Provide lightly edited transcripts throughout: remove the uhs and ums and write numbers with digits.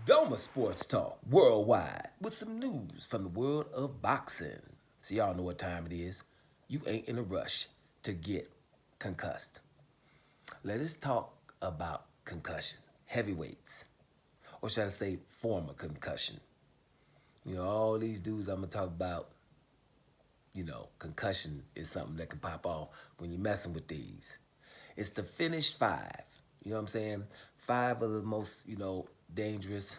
Doma Sports Talk worldwide with some news from the world of boxing. So y'all know what time it is. You ain't in a rush to get concussed. Let us talk about concussion, heavyweights, or should I say former concussion. All these dudes I'm gonna talk about, concussion is something that can pop off when you're messing with these. It's the finished five. You know what I'm saying? Five of the most, dangerous,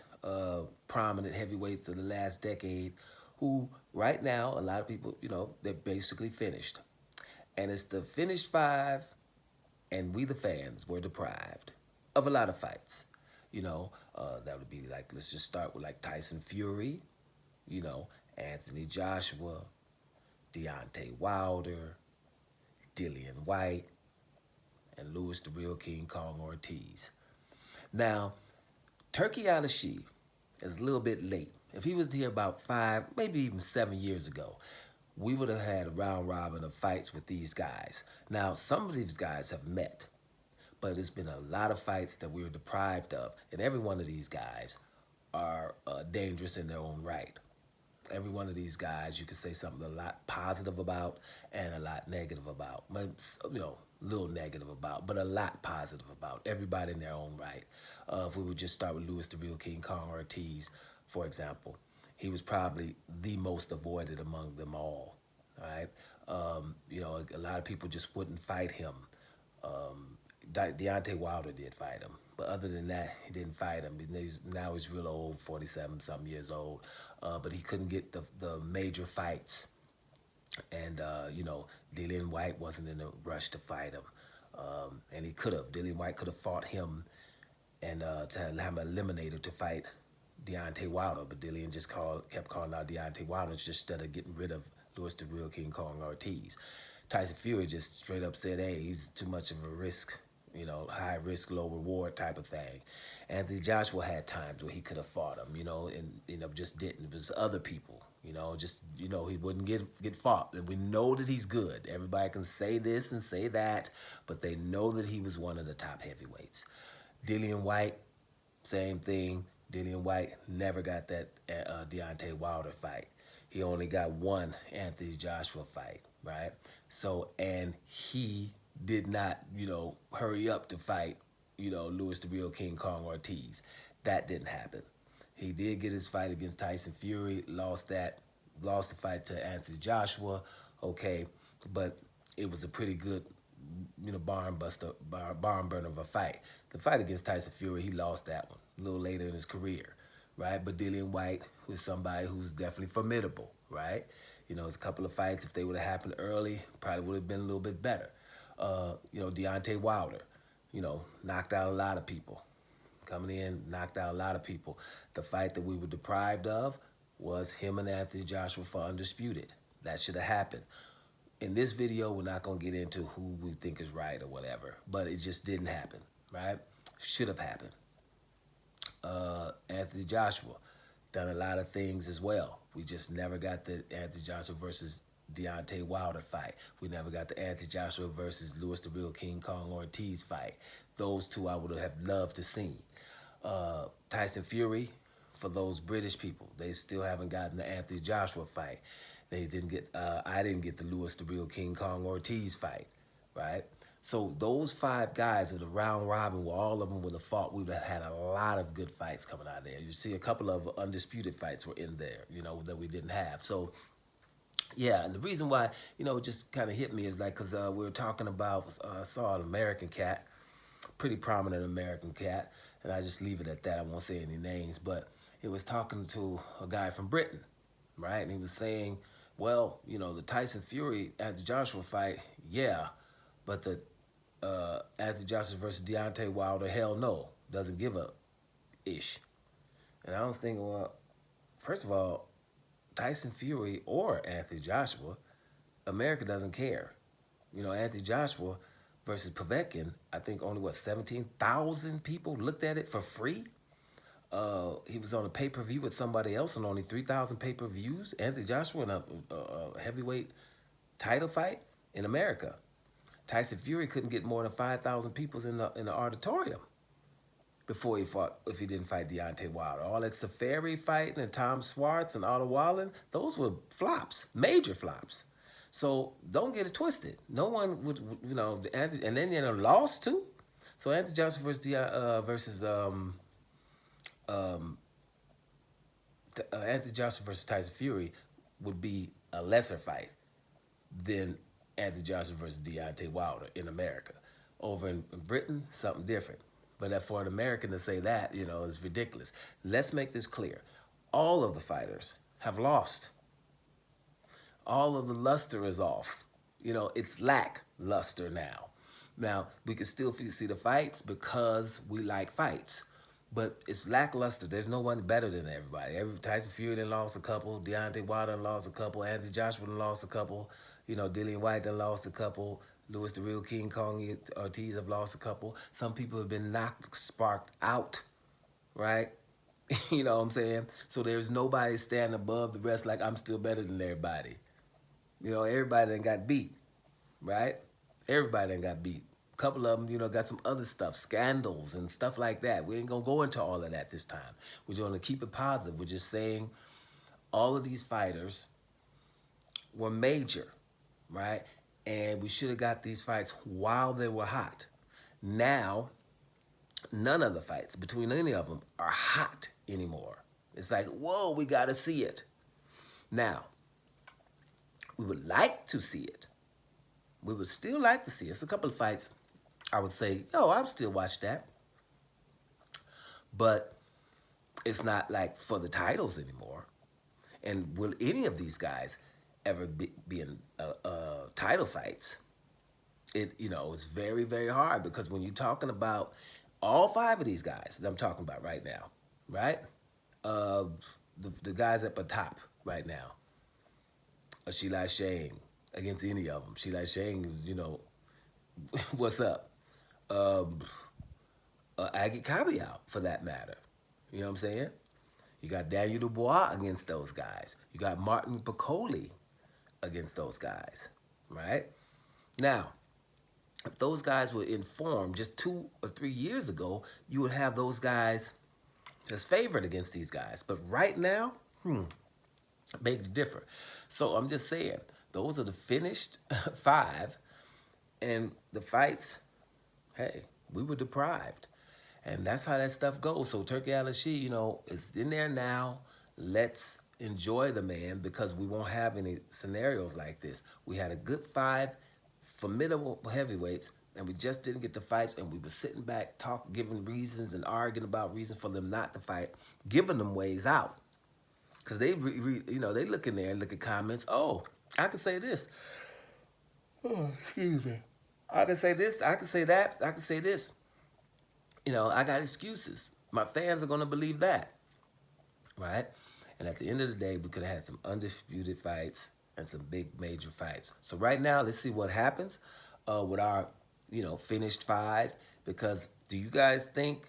prominent heavyweights of the last decade who right now, a lot of people, they're basically finished. And it's the finished five, and we the fans were deprived of a lot of fights. That would be like, let's just start with like Tyson Fury, you know, Anthony Joshua, Deontay Wilder, Dillian White, and Louis the Real King Kong Ortiz. Now, Turkey Al-She is a little bit late. If he was here about 5, maybe even 7 years ago, we would have had a round robin of fights with these guys. Now, some of these guys have met, but it's been a lot of fights that we were deprived of, and every one of these guys are dangerous in their own right. Every one of these guys, you could say something a lot positive about and a lot negative about. A little negative about, but a lot positive about. Everybody in their own right. If we would just start with Louis the Real King Kong Ortiz, for example, he was probably the most avoided among them all. All right, a lot of people just wouldn't fight him. Deontay Wilder did fight him, but other than that, he didn't fight him. Now he's real old, 47-something years old, but he couldn't get the major fights. And, Dillian White wasn't in a rush to fight him. And he could have. Dillian White could have fought him and to have him eliminated to fight Deontay Wilder, but Dillian just kept calling out Deontay Wilder just instead of getting rid of Louis the Real King Kong Ortiz. Tyson Fury just straight up said, hey, he's too much of a risk, high risk, low reward type of thing. Anthony Joshua had times where he could have fought him, and just didn't. It was other people, he wouldn't get fought. And we know that he's good. Everybody can say this and say that, but they know that he was one of the top heavyweights. Dillian White, same thing. Dillian White never got that Deontay Wilder fight. He only got one Anthony Joshua fight, right? So, and he did not, hurry up to fight, Louis the Real King Kong Ortiz. That didn't happen. He did get his fight against Tyson Fury, lost the fight to Anthony Joshua, okay, but it was a pretty good, barn burner of a fight. The fight against Tyson Fury, he lost that one a little later in his career, right? But Dillian White was somebody who's definitely formidable, right? It's a couple of fights, if they would have happened early, probably would have been a little bit better. Deontay Wilder, knocked out a lot of people. Coming in, knocked out a lot of people. The fight that we were deprived of was him and Anthony Joshua for Undisputed. That should have happened. In this video, we're not going to get into who we think is right or whatever, but it just didn't happen, right? Should have happened. Anthony Joshua done a lot of things as well. We just never got the Anthony Joshua versus Deontay Wilder fight. We never got the Anthony Joshua versus Louis the Real King Kong Ortiz fight. Those two I would have loved to see. Tyson Fury, for those British people, they still haven't gotten the Anthony Joshua fight. They didn't get. I didn't get the Louis the Real King Kong Ortiz fight, right? So those 5 guys of the round robin, where all of them would have fought, we would have had a lot of good fights coming out of there. You see a couple of undisputed fights were in there, that we didn't have. So, yeah, and the reason why, it just kind of hit me is like, because we were talking about, I saw an American cat, pretty prominent American cat, and I just leave it at that. I won't say any names, but it was talking to a guy from Britain, right? And he was saying, well, the Tyson Fury Anthony Joshua fight, yeah, but the Anthony Joshua versus Deontay Wilder, hell no, doesn't give a ish. And I was thinking, well, first of all, Tyson Fury or Anthony Joshua, America doesn't care. Anthony Joshua versus Povetkin, I think only, 17,000 people looked at it for free? He was on a pay-per-view with somebody else and only 3,000 pay-per-views. Anthony Joshua in a heavyweight title fight in America. Tyson Fury couldn't get more than 5,000 people in the auditorium. before he fought, if he didn't fight Deontay Wilder. All that Safari fighting and Tom Swartz and Otto Wallen, those were flops, major flops. So don't get it twisted. No one would, and then lost too. So Anthony Johnson um, Anthony Johnson versus Tyson Fury would be a lesser fight than Anthony Johnson versus Deontay Wilder in America. Over in Britain, something different. But for an American to say that, is ridiculous. Let's make this clear. All of the fighters have lost. All of the luster is off. It's lackluster now. Now, we can still see the fights because we like fights. But it's lackluster. There's no one better than everybody. Tyson Fury done lost a couple. Deontay Wilder done lost a couple. Anthony Joshua done lost a couple. Dillian White done lost a couple. Louis the Real King Kong Ortiz have lost a couple. Some people have been sparked out, right? You know what I'm saying? So there's nobody standing above the rest like I'm still better than everybody. Everybody done got beat, right? Everybody done got beat. A couple of them, got some other stuff, scandals and stuff like that. We ain't going to go into all of that this time. We're going to keep it positive. We're just saying all of these fighters were major, right? And we should have got these fights while they were hot. Now, none of the fights between any of them are hot anymore. It's like, whoa, we got to see it. Now, we would like to see it. We would still like to see it. It's a couple of fights I would say, I would still watch that. But it's not like for the titles anymore. And will any of these guys ever be in title fights? It's very, very hard because when you're talking about all five of these guys that I'm talking about right now, right? The guys at the top right now, Sheila Shane against any of them. Sheila Shane, what's up? Aggie Kabeau, for that matter. You know what I'm saying? You got Daniel Dubois against those guys. You got Martin Piccoli against those guys, right? Now, if those guys were in form just 2 or 3 years ago, you would have those guys as favored against these guys. But right now, beg to differ. So I'm just saying, those are the finished 5, and the fights, hey, we were deprived. And that's how that stuff goes. So Turkey Al-Ashi, is in there now. Let's enjoy the man because we won't have any scenarios like this. We had a good 5 formidable heavyweights, and we just didn't get the fights, and we were sitting back, giving reasons and arguing about reasons for them not to fight, giving them ways out. Because they, they look in there and look at comments. Oh, I can say this. Oh, excuse me. I can say this. I can say that. I can say this. I got excuses. My fans are going to believe that, right? And at the end of the day, we could have had some undisputed fights and some big major fights. So right now, let's see what happens with our, finished 5. Because do you guys think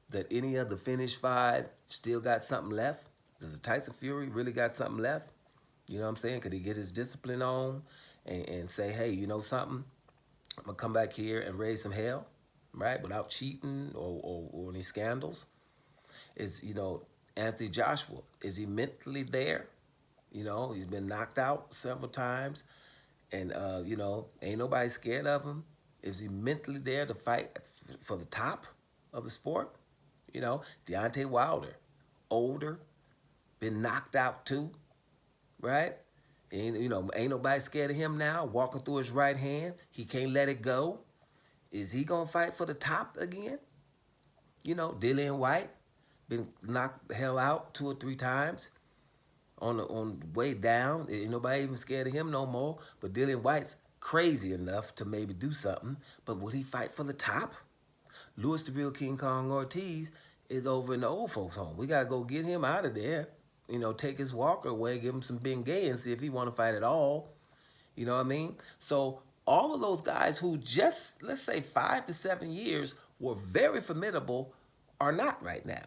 that any of the finished 5 still got something left? Does Tyson Fury really got something left? You know what I'm saying? Could he get his discipline on and say, hey, you know something? I'm going to come back here and raise some hell, right? Without cheating or any scandals. Is, Anthony Joshua, is he mentally there? He's been knocked out several times. And, ain't nobody scared of him. Is he mentally there to fight for the top of the sport? Deontay Wilder, older, been knocked out too, right? And, ain't nobody scared of him now, walking through his right hand. He can't let it go. Is he going to fight for the top again? Dillian White, been knocked the hell out 2 or 3 times on the way down. Ain't nobody even scared of him no more. But Dillian White's crazy enough to maybe do something. But would he fight for the top? Louis the Real King Kong Ortiz is over in the old folks' home. We got to go get him out of there. Take his walker away, give him some Bengay and see if he want to fight at all. You know what I mean? So all of those guys who just, let's say 5 to 7 years were very formidable are not right now.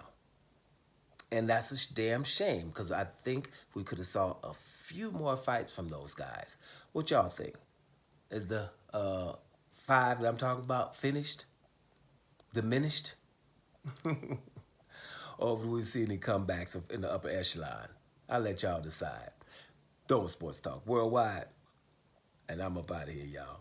And that's a damn shame because I think we could have saw a few more fights from those guys. What y'all think? Is the 5 that I'm talking about finished? Diminished? Or do we see any comebacks in the upper echelon? I'll let y'all decide. Don't Sports Talk Worldwide, and I'm up out of here, y'all.